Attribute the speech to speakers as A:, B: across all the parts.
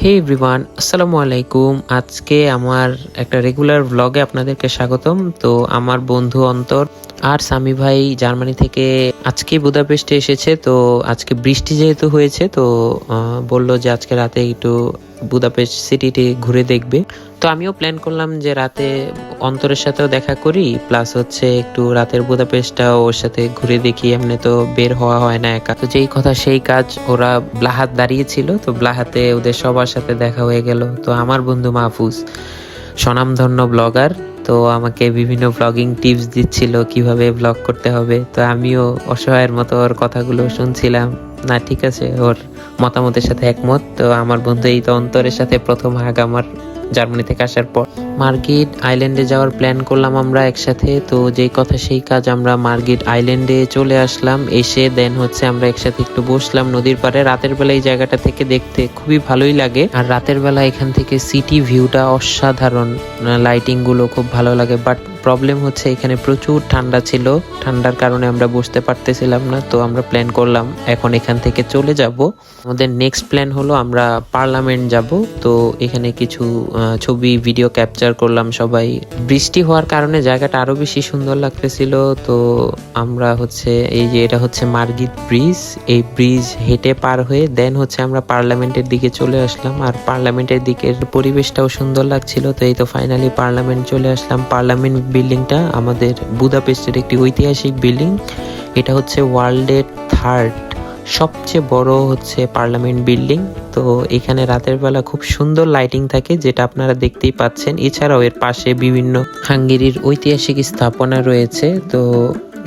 A: হে everyone, আসসালামু আলাইকুম। আজকে আমার একটা রেগুলার ব্লগে আপনাদেরকে স্বাগতম। তো আমার বন্ধু অন্তর আর সামি ভাই জার্মানি থেকে আজকে বুদাপেস্টে এসেছে। তো আজকে বৃষ্টি যেহেতু হয়েছে, তো বললো যে আজকে রাতে একটু বুদাপেস্ট সিটিটি ঘুরে দেখবে। তো আমিও প্ল্যান করলাম যে রাতে অন্তরের সাথেও দেখা করি, প্লাস হচ্ছে একটু রাতের বুদাপেস্টটা ওর সাথে ঘুরে দেখি। এমনি তো বের হওয়া হয় না একা। তো যেই কথা সেই কাজ, ওরা ব্লাহাত দাঁড়িয়েছিল, তো ব্লাহাতে ওদের সবার সাথে দেখা হয়ে গেল। তো আমার বন্ধু মাহফুজ স্বনামধন্য ব্লগার, তো আমাকে বিভিন্ন ব্লগিং টিপস দিচ্ছিল কিভাবে ব্লগ করতে হবে। তো আমিও অসহায়ের মতো ওর কথাগুলো শুনছিলাম। না, ঠিক আছে, ওর মতামতের সাথে একমত। তো আমার বন্ধু এই তো অন্তরের সাথে প্রথম হাগ আমার জার্মানি থেকে আসার পর। মার্গিট আইল্যান্ডে যাওয়ার প্ল্যান করলাম আমরা একসাথে। তো যেই কথা সেই কাজ, আমরা মার্গিট আইল্যান্ডে চলে আসলাম। এসে দেন হচ্ছে আমরা একসাথে একটু বসলাম নদীর পাড়ে। রাতের বেলা এই জায়গাটা থেকে দেখতে খুবই ভালোই লাগে, আর রাতের বেলা এখান থেকে সিটি ভিউটা অসাধারণ, লাইটিং গুলো খুব ভালো লাগে। বাট প্রবলেম হচ্ছে এখানে প্রচুর ঠান্ডা ছিল, ঠান্ডার কারণে আমরা বসতে পারতেছিলাম না। তো আমরা প্ল্যান করলাম এখন এখান থেকে চলে যাব। আমাদের নেক্সট প্ল্যান হলো আমরা পার্লামেন্ট যাব। তো এখানে কিছু ছবি ভিডিও ক্যাপচার করলাম সবাই। বৃষ্টি হওয়ার কারণে জায়গাটা আরো বেশি সুন্দর লাগতেছিল। তো আমরা হচ্ছে এই যে এটা হচ্ছে মার্গিট ব্রিজ, এই ব্রিজ হেঁটে পার হয়ে দেন হচ্ছে আমরা পার্লামেন্টের দিকে চলে আসলাম। আর পার্লামেন্টের দিকের পরিবেশটাও সুন্দর লাগছিল। তো এই তো ফাইনালি পার্লামেন্ট চলে আসলাম। পার্লামেন্ট বিল্ডিংটা আমাদের বুদাপেস্টের একটি ঐতিহাসিক বিল্ডিং। এটা হচ্ছে ওয়ার্ল্ডের থার্ড সবচেয়ে বড় হচ্ছে পার্লামেন্ট বিল্ডিং। তো এখানে রাতের বেলা খুব সুন্দর লাইটিং থাকে, যেটা আপনারা দেখতেই পাচ্ছেন। এছাড়াও এর পাশে বিভিন্ন হাঙ্গেরির ঐতিহাসিক স্থাপনা রয়েছে। তো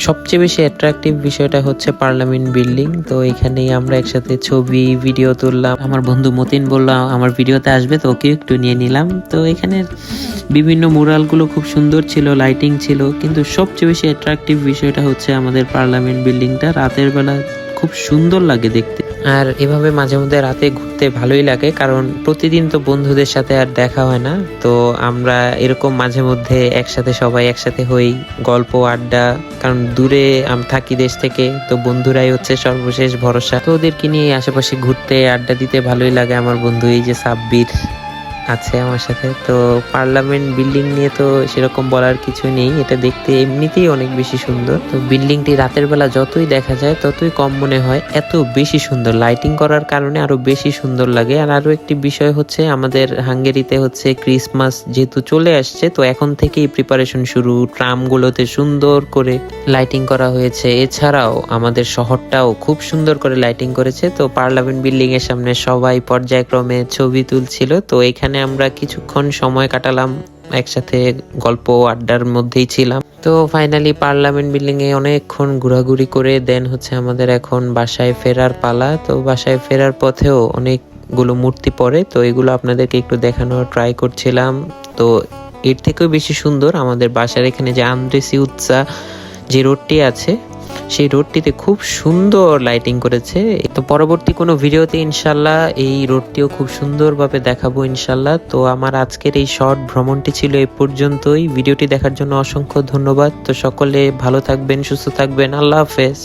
A: সবচেয়ে বেশি অ্যাট্রাকটিভ বিষয়টা হচ্ছে পার্লামেন্ট বিল্ডিং। তো এখানেই আমরা একসাথে ছবি ভিডিও তুললাম। আমার বন্ধু মতিন বলল আমার ভিডিওতে আসবে, তো ওকে একটু নিয়ে নিলাম। তো এখানে বিভিন্ন মুরালগুলো খুব সুন্দর ছিল, লাইটিং ছিল, কিন্তু সবচেয়ে বেশি অ্যাট্রাকটিভ বিষয়টা হচ্ছে আমাদের পার্লামেন্ট বিল্ডিংটা। রাতের বেলা খুব সুন্দর লাগে দেখতে। আর এভাবে মাঝে মধ্যে রাতে ঘুরতে ভালোই লাগে, কারণ প্রতিদিন তো বন্ধুদের সাথে আর দেখা হয় না। তো আমরা এরকম মাঝে মধ্যে একসাথে সবাই একসাথে হই, গল্প আড্ডা, কারণ দূরে থাকি দেশ থেকে। তো বন্ধুরাই হচ্ছে সর্বশেষ ভরসা। তো ওদেরকে নিয়ে আশেপাশে ঘুরতে আড্ডা দিতে ভালোই লাগে। আমার বন্ধু এই যে সাব্বির আছে আমার সাথে। তো পার্লামেন্ট বিল্ডিং নিয়ে তো সেরকম বলার কিছু নেই, এটা দেখতে এমনিতেই অনেক বেশি সুন্দর। তো বিল্ডিংটি রাতের বেলা যতই দেখা যায় ততই কম মনে হয়, এত বেশি সুন্দর। লাইটিং করার কারণে আরো বেশি সুন্দর লাগে। আর আরো একটি বিষয় হচ্ছে আমাদের হাঙ্গেরিতে হচ্ছে ক্রিসমাস যেহেতু চলে আসছে, তো এখন থেকেই প্রিপারেশন শুরু। ট্রামগুলোতে সুন্দর করে লাইটিং করা হয়েছে। এছাড়াও আমাদের শহরটাও খুব সুন্দর করে লাইটিং করেছে। তো পার্লামেন্ট বিল্ডিং এর সামনে সবাই পর্যায়ক্রমে ছবি তুলছিল। তো এখানে আমরা কিছুক্ষণ সময় কাটালাম একসাথে, গল্প আড্ডার মধ্যেই ছিলাম। তো ফাইনালি পার্লামেন্ট বিল্ডিং এ অনেকক্ষণ ঘোরাঘুরি করে দেন হচ্ছে আমাদের এখন বাসায় ফেরার পালা। তো বাসায় ফেরার পথেও অনেকগুলো মূর্তি পড়ে, তো এগুলো আপনাদেরকে একটু দেখানোর ট্রাই করছিলাম। তো এর থেকেও বেশি সুন্দর আমাদের বাসার এখানে যে আন্দ্রেসিউৎসা যে রোডটি আছে, সেই রোডটিতে খুব সুন্দর লাইটিং করেছে। তো পরবর্তী কোনো ভিডিওতে ইনশাল্লাহ এই রোডটিও খুব সুন্দরভাবে দেখাবো ইনশাল্লাহ। তো আমার আজকের এই শর্ট ভ্রমণটি ছিল এই পর্যন্তই। ভিডিওটি দেখার জন্য অসংখ্য ধন্যবাদ। তো সকলে ভালো থাকবেন, সুস্থ থাকবেন। আল্লাহ হাফেজ।